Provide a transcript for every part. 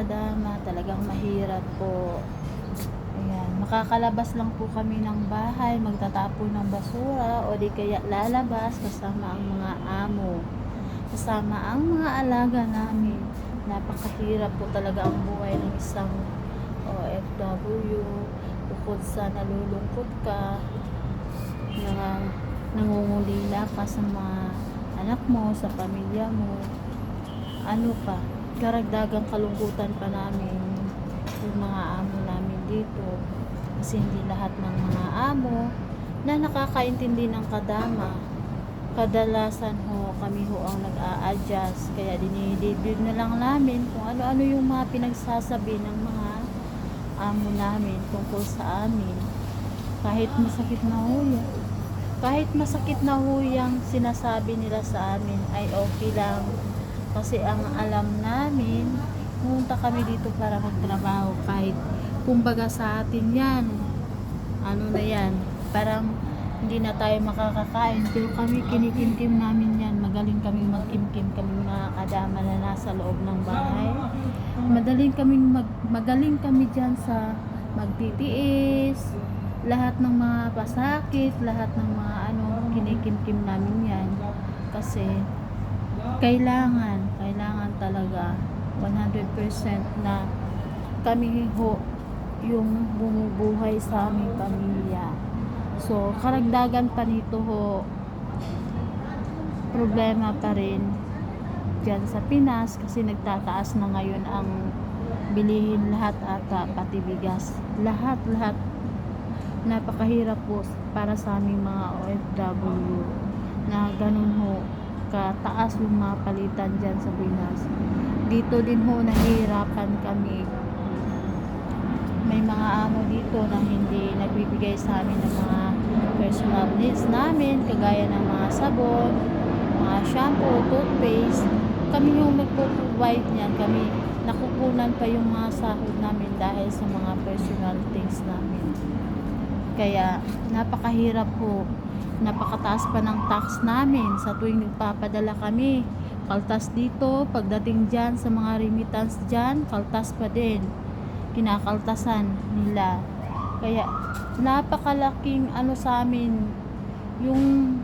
kadama, talagang mahirap po. Ayan, makakalabas lang po kami ng bahay, magtatapon ng basura o di kaya lalabas kasama ang mga amo, kasama ang mga alaga namin. Napakahirap po talaga ang buhay ng isang OFW. Bukod sa nalulungkot ka, nangungulila ka sa mga anak mo, sa pamilya mo, ano pa, karagdagang kalungkutan pa namin yung mga amo namin dito, kasi hindi lahat ng mga amo na nakakaintindi ng kadama. Kadalasan ho kami ho ang nag-a-adjust, kaya dinidibig na lang namin kung ano-ano yung mga pinagsasabi ng mga amo namin tungkol sa amin. Kahit masakit na ho yan, kahit masakit na ho yung sinasabi nila sa amin, ay okay lang, kasi ang alam namin, pumunta kami dito para magtrabaho. Kahit kumbaga sa atin yan, ano na yan, parang hindi na tayo makakakain, pero kami kinikimkim namin yan. Magaling kami magkimkim, kami mga kadama na nasa loob ng bahay. Magaling kami dyan sa magtitiis, lahat ng mga pasakit, lahat ng mga kinikimkim namin yan, kasi kailangan talaga 100% na kami ho yung bumubuhay sa aming pamilya. So karagdagan pa nito ho, problema pa rin dyan sa Pinas, kasi nagtataas na ngayon ang bilihin lahat ata, pati bigas, lahat. Napakahirap po para sa aming mga OFW na ganun ho kataas yung mga palitan dyan sa Pinas. Dito din ho nahihirapan kami. May mga amo dito na hindi nagbibigay sa amin ng mga personal needs namin, kagaya ng mga sabon, mga shampoo, toothpaste. Kami yung nagpo-provide niyan. Kami nakukunan pa yung mga sahod namin dahil sa mga personal things namin. Kaya napakahirap po. Napakataas pa ng tax namin sa tuwing nagpapadala kami. Kaltas dito, pagdating dyan sa mga remittance dyan, kaltas pa din. Kinakaltasan nila. Kaya napakalaking sa amin yung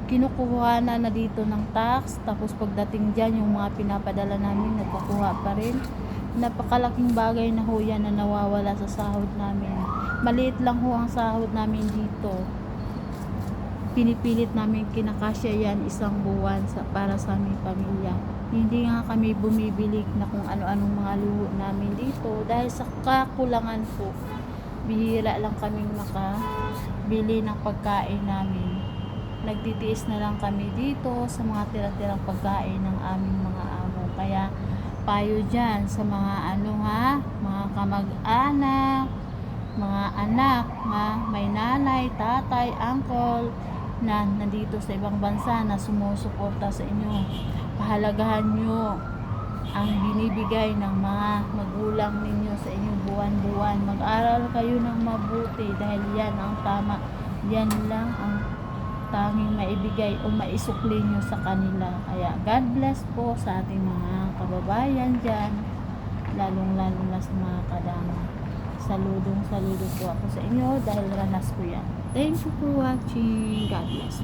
kinukuha na dito ng tax, tapos pagdating dyan yung mga pinapadala namin nagkukuha pa rin. Napakalaking bagay na ho yan na nawawala sa sahod namin. Maliit lang ho ang sahod namin dito. Pinipilit namin kinakasya yan isang buwan para sa aming pamilya. Hindi nga kami bumibili na kung ano-anong mga luho namin dito dahil sa kakulangan po. Bihira lang kaming makabili ng pagkain namin. Nagtitiis na lang kami dito sa mga tira-tirang pagkain ng aming mga amo. Kaya payo dyan sa mga mga kamag-anak, mga anak may nanay, tatay, uncle na nandito sa ibang bansa na sumusuporta sa inyo. Pahalagahan nyo ang binibigay ng mga magulang ninyo sa inyong buwan-buwan. Mag-aral kayo ng mabuti dahil yan ang tama. Yan lang ang tanging maibigay o maisukli nyo sa kanila. Kaya God bless po sa ating mga kababayan dyan, lalong-lalo na sa mga kadama. Saludo po ako sa inyo dahil ranas ko yan. Thank you for watching. God bless.